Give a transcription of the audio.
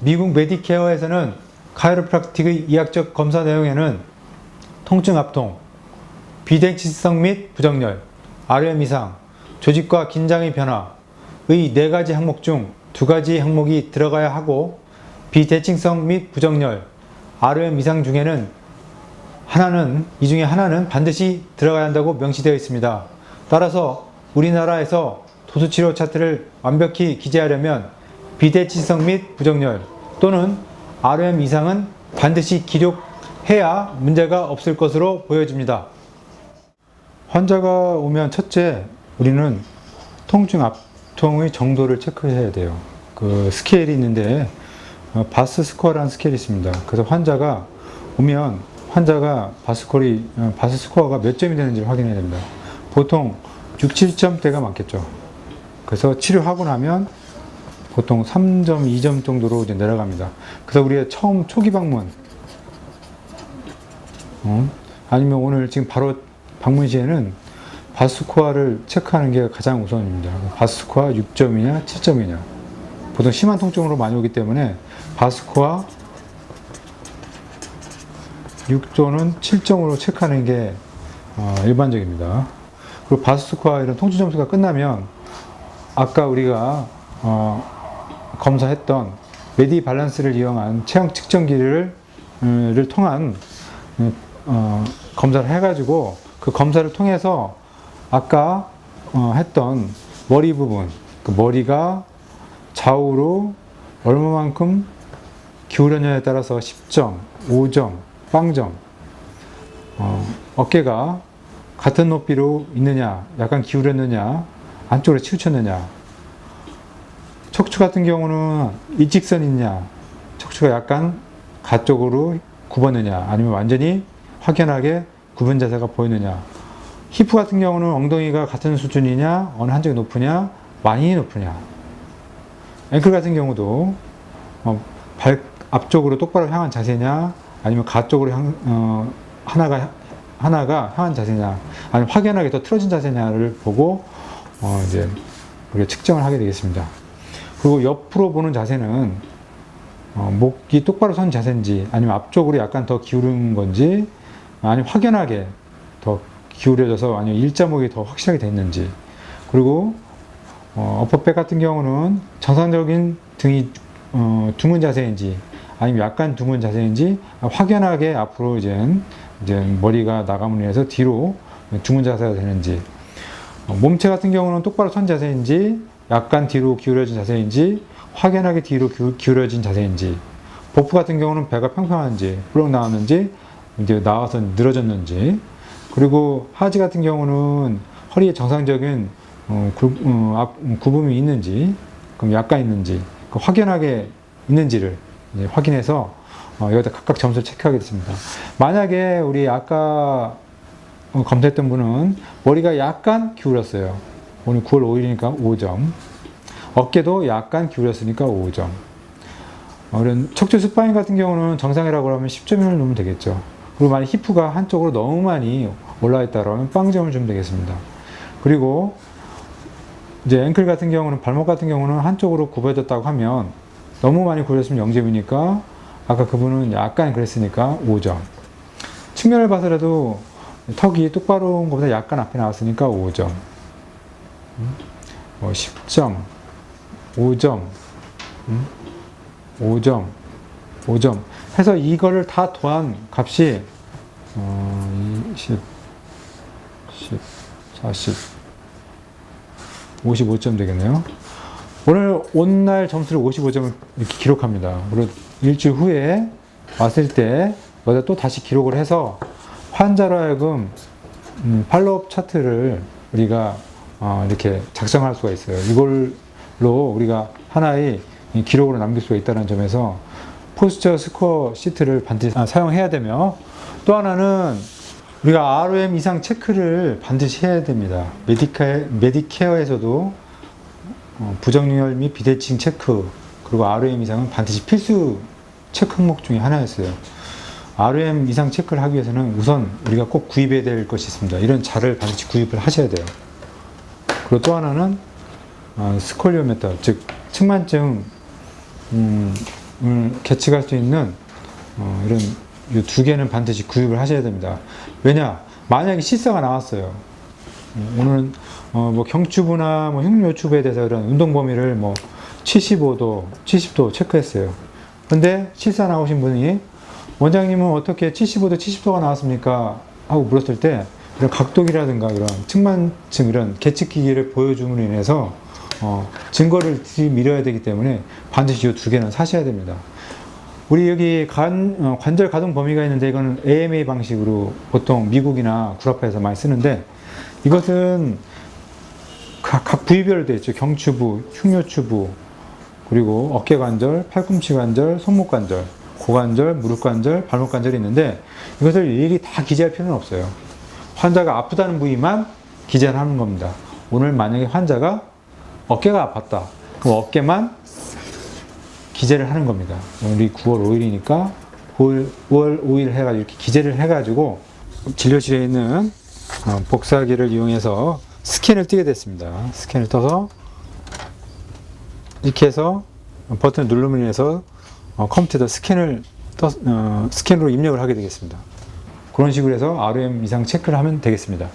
미국 메디케어에서는 카이로프락틱의 이학적 검사 내용에는 통증 압통, 비대칭성 및 부정열, RM 이상, 조직과 긴장의 변화의 4가지 항목 중 2가지 항목이 들어가야 하고, 비대칭성 및 부정열, RM 이상 중에는 이 중에 하나는 반드시 들어가야 한다고 명시되어 있습니다. 따라서 우리나라에서 도수치료 차트를 완벽히 기재하려면 비대칭성 및 부정열 또는 RM 이상은 반드시 기록해야 문제가 없을 것으로 보여집니다. 환자가 오면 첫째, 우리는 통증 압통의 정도를 체크해야 돼요. 그 스케일이 있는데 바스 스코어라는 스케일이 있습니다. 그래서 환자가 오면 바스 스코어가 몇 점이 되는지를 확인해야 됩니다. 보통 6, 7점대가 많겠죠. 그래서 치료하고 나면 보통 3점, 2점 정도로 이제 내려갑니다. 그래서 우리가 처음 초기 방문, 아니면 오늘 지금 바로 방문 시에는 바스스코어를 체크하는 게 가장 우선입니다. 바스스코어 6점이냐, 7점이냐. 보통 심한 통증으로 많이 오기 때문에 바스스코어 6조는 7점으로 체크하는 게 일반적입니다. 그리고 바스스코어 이런 통증 점수가 끝나면 아까 우리가 검사했던 메디 밸런스를 이용한 체형 측정기를 통한 검사를 해가지고 그 검사를 통해서 아까 했던 머리 부분, 그 머리가 좌우로 얼마만큼 기울었냐에 따라서 10점, 5점, 빵점, 어깨가 같은 높이로 있느냐, 약간 기울었느냐, 안쪽으로 치우쳤느냐, 척추 같은 경우는 일직선이 있냐, 척추가 약간 가쪽으로 굽었느냐, 아니면 완전히 확연하게 굽은 자세가 보이느냐, 히프 같은 경우는 엉덩이가 같은 수준이냐, 어느 한쪽이 높으냐, 많이 높으냐, 앵클 같은 경우도 발 앞쪽으로 똑바로 향한 자세냐, 아니면 가쪽으로 하나가 향한 자세냐, 아니면 확연하게 더 틀어진 자세냐를 보고 이제 우리가 측정을 하게 되겠습니다. 그리고 옆으로 보는 자세는 목이 똑바로 선 자세인지, 아니면 앞쪽으로 약간 더 기울은 건지, 아니면 확연하게 더 기울여져서 아니면 일자목이 더 확실하게 돼 있는지, 그리고 어퍼백 같은 경우는 정상적인 등이 둥근 자세인지, 아니면 약간 둥근 자세인지, 확연하게 앞으로 이제 머리가 나감으로 인해서 뒤로 둥근 자세가 되는지, 몸체 같은 경우는 똑바로 선 자세인지, 약간 뒤로 기울어진 자세인지, 확연하게 뒤로 기울어진 자세인지, 복부 같은 경우는 배가 평평한지, 볼록 나왔는지, 이제 나와서 늘어졌는지, 그리고 하지 같은 경우는 허리에 정상적인 굽음이 있는지, 그럼 약간 있는지, 확연하게 있는지를 이제 확인해서 여기다 각각 점수를 체크하게 됐습니다. 만약에 우리 아까 검사했던 분은 머리가 약간 기울었어요. 오늘 9월 5일이니까 5점. 어깨도 약간 기울였으니까 5점. 이런 척추 스파인 같은 경우는 정상이라고 하면 10점을 넣으면 되겠죠. 그리고 만약 히프가 한쪽으로 너무 많이 올라와 있다 그러면 빵점을 주면 되겠습니다. 그리고 이제 앵클 같은 경우는, 발목 같은 경우는 한쪽으로 굽어졌다고 하면, 너무 많이 굽어졌으면 0점이니까 아까 그분은 약간 그랬으니까 5점. 측면을 봐서라도 턱이 똑바로 온 것보다 약간 앞에 나왔으니까 5점. 10점, 5점, 5점, 5점 해서 이거를 다 더한 값이 20, 10, 40, 55점 되겠네요. 오늘 온날 점수를 55점을 이렇게 기록합니다. 그리고 일주일 후에 왔을 때 여기다 또 다시 기록을 해서 환자로 하여금 팔로업 차트를 우리가 이렇게 작성할 수가 있어요. 이걸로 우리가 하나의 기록으로 남길 수가 있다는 점에서 포스처 스코어 시트를 반드시 사용해야 되며, 또 하나는 우리가 RM 이상 체크를 반드시 해야 됩니다. 메디케어에서도 부정열 및 비대칭 체크, 그리고 RM 이상은 반드시 필수 체크 항목 중에 하나였어요. RM 이상 체크를 하기 위해서는 우선 우리가 꼭 구입해야 될 것이 있습니다. 이런 자를 반드시 구입을 하셔야 돼요. 그리고 또 하나는 스콜리오메터, 즉 측만증 계측할 수 있는 이런 이 두 개는 반드시 구입을 하셔야 됩니다. 왜냐? 만약에 실사가 나왔어요. 오늘은 뭐 경추부나 뭐 흉요추부에 대해서 이런 운동 범위를 뭐 75도, 70도 체크했어요. 근데 실사 나오신 분이 원장님은 어떻게 75도, 70도가 나왔습니까? 하고 물었을 때 이런 각도기라든가 이런 측만층 이런 계측기기를 보여줌으로 인해서 증거를 들이밀어야 되기 때문에 반드시 이 두 개는 사셔야 됩니다. 우리 여기 관절 가동 범위가 있는데 이거는 AMA 방식으로 보통 미국이나 구라파에서 많이 쓰는데 이것은 각 부위별로 되어 있죠. 경추부, 흉요추부, 그리고 어깨관절, 팔꿈치 관절, 손목 관절, 고관절, 무릎 관절, 발목 관절이 있는데 이것을 일일이 다 기재할 필요는 없어요. 환자가 아프다는 부위만 기재를 하는 겁니다. 오늘 만약에 환자가 어깨가 아팠다. 그럼 어깨만 기재를 하는 겁니다. 오늘이 9월 5일이니까 5월 5일 해가지고 이렇게 기재를 해가지고 진료실에 있는 복사기를 이용해서 스캔을 띄게 됐습니다. 스캔을 떠서 이렇게 해서 버튼을 누르면 인해서 컴퓨터에다 스캔으로 입력을 하게 되겠습니다. 그런 식으로 해서 RM 이상 체크를 하면 되겠습니다.